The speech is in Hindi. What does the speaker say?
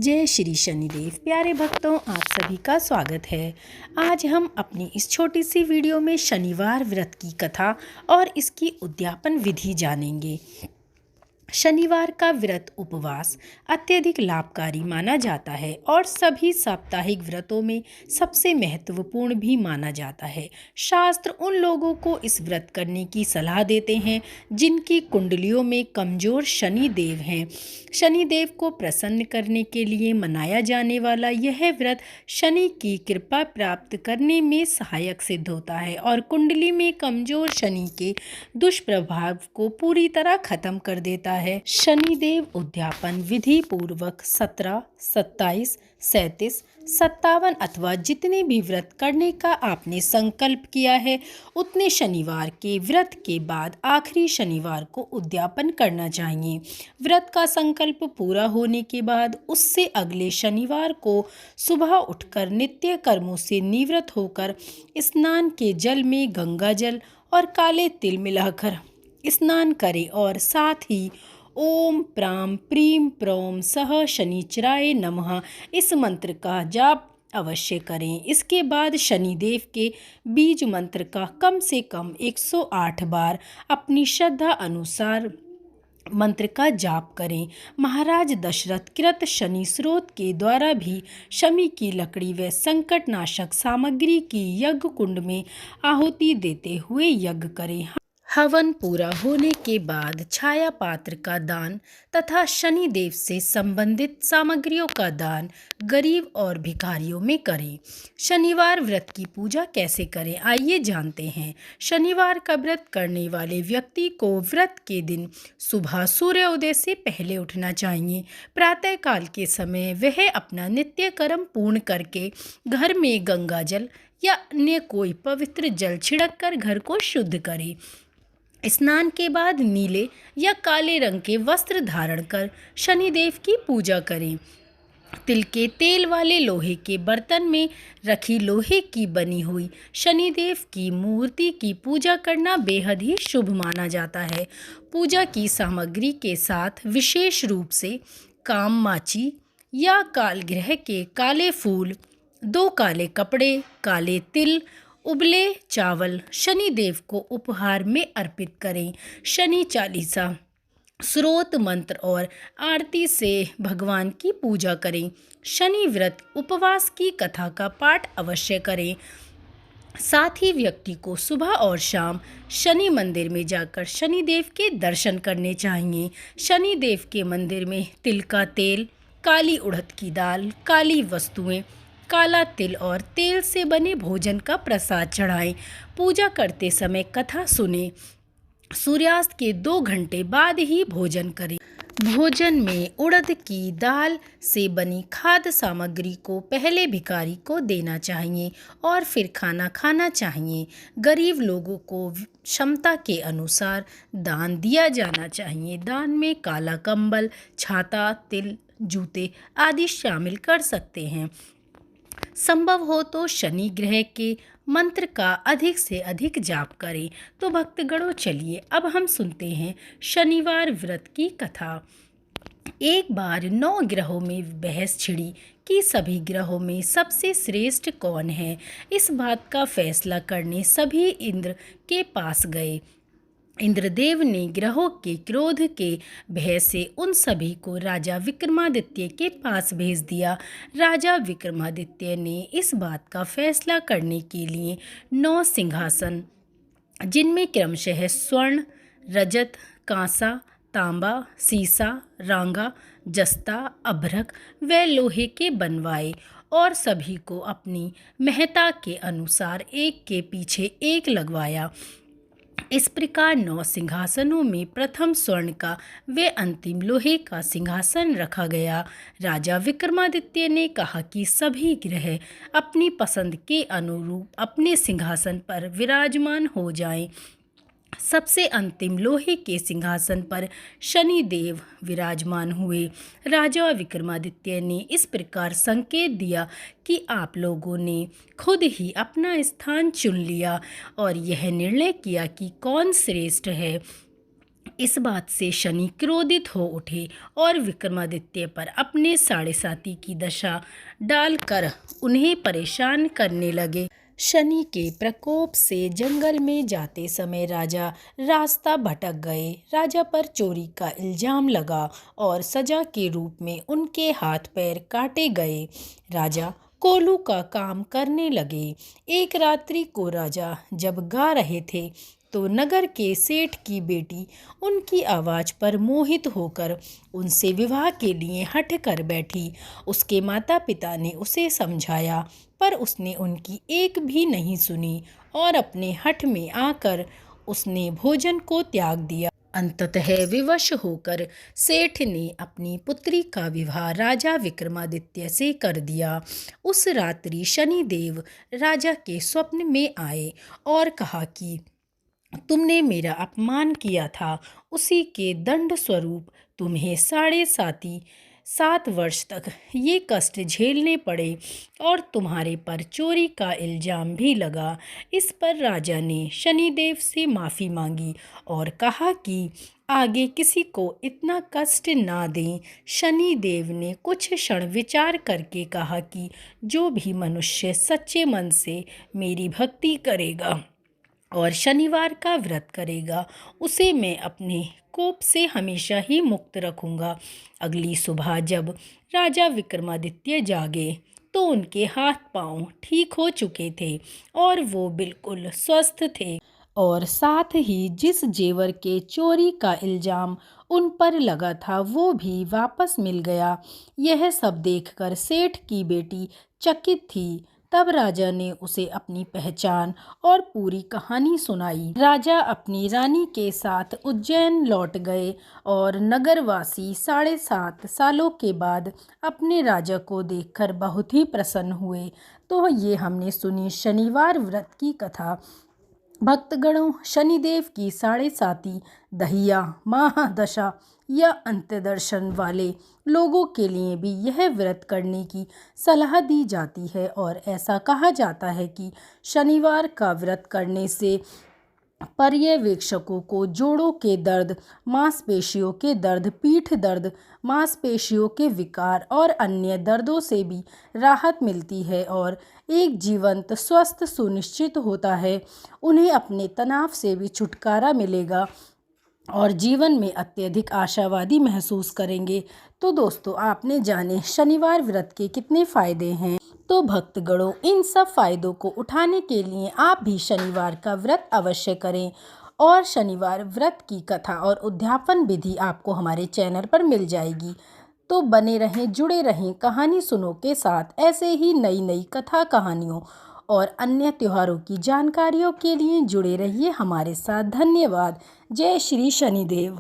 जय श्री शनिदेव। प्यारे भक्तों, आप सभी का स्वागत है। आज हम अपनी इस छोटी सी वीडियो में शनिवार व्रत की कथा और इसकी उद्यापन विधि जानेंगे। शनिवार का व्रत उपवास अत्यधिक लाभकारी माना जाता है और सभी साप्ताहिक व्रतों में सबसे महत्वपूर्ण भी माना जाता है। शास्त्र उन लोगों को इस व्रत करने की सलाह देते हैं जिनकी कुंडलियों में कमजोर शनि देव हैं। शनि देव को प्रसन्न करने के लिए मनाया जाने वाला यह व्रत शनि की कृपा प्राप्त करने में सहायक सिद्ध होता है और कुंडली में कमजोर शनि के दुष्प्रभाव को पूरी तरह खत्म कर देता है। शनिदेव उद्यापन विधि पूर्वक 17, 27, 37, 57 अथवा जितने भी व्रत करने का आपने संकल्प किया है उतने शनिवार के व्रत के बाद आखिरी शनिवार को उद्यापन करना चाहिए। व्रत का संकल्प पूरा होने के बाद उससे अगले शनिवार को सुबह उठकर नित्य कर्मों से निवृत्त होकर स्नान के जल में गंगा जल और काले तिल मिलाकर स्नान करें और साथ ही ओम प्राम प्रीम प्रौम सह शनिचराय नमः इस मंत्र का जाप अवश्य करें। इसके बाद शनिदेव के बीज मंत्र का कम से कम 108 बार अपनी श्रद्धा अनुसार मंत्र का जाप करें। महाराज दशरथ कृत शनि स्रोत के द्वारा भी शमी की लकड़ी व संकटनाशक सामग्री की यज्ञ कुंड में आहुति देते हुए यज्ञ करें। हवन पूरा होने के बाद छाया पात्र का दान तथा शनि देव से संबंधित सामग्रियों का दान गरीब और भिखारियों में करें। शनिवार व्रत की पूजा कैसे करें, आइए जानते हैं। शनिवार का व्रत करने वाले व्यक्ति को व्रत के दिन सुबह सूर्योदय से पहले उठना चाहिए। प्रातः काल के समय वह अपना नित्य कर्म पूर्ण करके घर में गंगा जल या अन्य कोई पवित्र जल छिड़क कर घर को शुद्ध करे। स्नान के बाद नीले या काले रंग के वस्त्र धारण कर शनिदेव की पूजा करें। तिल के तेल वाले लोहे के बर्तन में रखी लोहे की बनी हुई शनिदेव की मूर्ति की पूजा करना बेहद ही शुभ माना जाता है। पूजा की सामग्री के साथ विशेष रूप से काममाची या कालगृह के काले फूल, 2 काले कपड़े, काले तिल, उबले चावल शनिदेव को उपहार में अर्पित करें। शनि चालीसा, स्रोत मंत्र और आरती से भगवान की पूजा करें। शनि व्रत उपवास की कथा का पाठ अवश्य करें। साथ ही व्यक्ति को सुबह और शाम शनि मंदिर में जाकर शनिदेव के दर्शन करने चाहिए। शनिदेव के मंदिर में तिल का तेल, काली उड़द की दाल, काली वस्तुएं, काला तिल और तेल से बने भोजन का प्रसाद चढ़ाएं। पूजा करते समय कथा सुने। सूर्यास्त के 2 घंटे बाद ही भोजन करें। भोजन में उड़द की दाल से बनी खाद्य सामग्री को पहले भिखारी को देना चाहिए और फिर खाना खाना चाहिए। गरीब लोगों को क्षमता के अनुसार दान दिया जाना चाहिए। दान में काला कंबल, छाता, तिल, जूते आदि शामिल कर सकते हैं। संभव हो तो शनि ग्रह के मंत्र का अधिक से अधिक जाप करें। तो भक्तगणों, चलिए अब हम सुनते हैं शनिवार व्रत की कथा। एक बार 9 ग्रहों में बहस छिड़ी कि सभी ग्रहों में सबसे श्रेष्ठ कौन है। इस बात का फैसला करने सभी इंद्र के पास गए। इंद्रदेव ने ग्रहों के क्रोध के भय से उन सभी को राजा विक्रमादित्य के पास भेज दिया। राजा विक्रमादित्य ने इस बात का फैसला करने के लिए 9 सिंहासन, जिनमें क्रमशः स्वर्ण, रजत, कांसा, तांबा, सीसा, रांगा, जस्ता, अभ्रक व लोहे के बनवाए और सभी को अपनी महत्ता के अनुसार एक के पीछे एक लगवाया। इस प्रकार 9 सिंहासनों में प्रथम स्वर्ण का व अंतिम लोहे का सिंहासन रखा गया। राजा विक्रमादित्य ने कहा कि सभी ग्रह अपनी पसंद के अनुरूप अपने सिंहासन पर विराजमान हो जाएं। सबसे अंतिम लोहे के सिंहासन पर शनिदेव विराजमान हुए। राजा विक्रमादित्य ने इस प्रकार संकेत दिया कि आप लोगों ने खुद ही अपना स्थान चुन लिया और यह निर्णय किया कि कौन श्रेष्ठ है। इस बात से शनि क्रोधित हो उठे और विक्रमादित्य पर अपने साढ़े साती की दशा डालकर उन्हें परेशान करने लगे। शनि के प्रकोप से जंगल में जाते समय राजा रास्ता भटक गए। राजा पर चोरी का इल्जाम लगा और सजा के रूप में उनके हाथ पैर काटे गए। राजा कोलू का काम करने लगे। एक रात्रि को राजा जब गा रहे थे तो नगर के सेठ की बेटी उनकी आवाज़ पर मोहित होकर उनसे विवाह के लिए हठ कर बैठी। उसके माता पिता ने उसे समझाया पर उसने उनकी एक भी नहीं सुनी और अपने हठ में आकर उसने भोजन को त्याग दिया। अंततः विवश होकर सेठ ने अपनी पुत्री का विवाह राजा विक्रमादित्य से कर दिया। उस रात्रि शनिदेव राजा के स्वप्न में आए और कहा कि तुमने मेरा अपमान किया था, उसी के दंड स्वरूप तुम्हें 7.5 वर्ष तक ये कष्ट झेलने पड़े और तुम्हारे पर चोरी का इल्ज़ाम भी लगा। इस पर राजा ने शनिदेव से माफ़ी मांगी और कहा कि आगे किसी को इतना कष्ट ना दें। शनिदेव ने कुछ क्षण विचार करके कहा कि जो भी मनुष्य सच्चे मन से मेरी भक्ति करेगा और शनिवार का व्रत करेगा उसे मैं अपने कोप से हमेशा ही मुक्त रखूँगा। अगली सुबह जब राजा विक्रमादित्य जागे तो उनके हाथ पांव ठीक हो चुके थे और वो बिल्कुल स्वस्थ थे और साथ ही जिस जेवर के चोरी का इल्ज़ाम उन पर लगा था वो भी वापस मिल गया। यह सब देखकर सेठ की बेटी चकित थी। तब राजा ने उसे अपनी पहचान और पूरी कहानी सुनाई। राजा अपनी रानी के साथ उज्जैन लौट गए और नगरवासी 7.5 सालों के बाद अपने राजा को देखकर बहुत ही प्रसन्न हुए। तो ये हमने सुनी शनिवार व्रत की कथा। भक्तगणों, शनिदेव की 7.5 दहिया महादशा या अंत्यदर्शन वाले लोगों के लिए भी यह व्रत करने की सलाह दी जाती है और ऐसा कहा जाता है कि शनिवार का व्रत करने से पर्यवेक्षकों को जोड़ों के दर्द, मांसपेशियों के दर्द, पीठ दर्द, मांसपेशियों के विकार और अन्य दर्दों से भी राहत मिलती है और एक जीवंत स्वस्थ सुनिश्चित होता है। उन्हें अपने तनाव से भी छुटकारा मिलेगा और जीवन में अत्यधिक आशावादी महसूस करेंगे। तो दोस्तों, आपने जाने शनिवार व्रत के कितने फ़ायदे हैं। तो भक्तगणों, इन सब फायदों को उठाने के लिए आप भी शनिवार का व्रत अवश्य करें और शनिवार व्रत की कथा और उद्यापन विधि आपको हमारे चैनल पर मिल जाएगी। तो बने रहें, जुड़े रहें कहानी सुनो के साथ। ऐसे ही नई नई कथा कहानियों और अन्य त्योहारों की जानकारियों के लिए जुड़े रहिए हमारे साथ। धन्यवाद। जय श्री शनिदेव।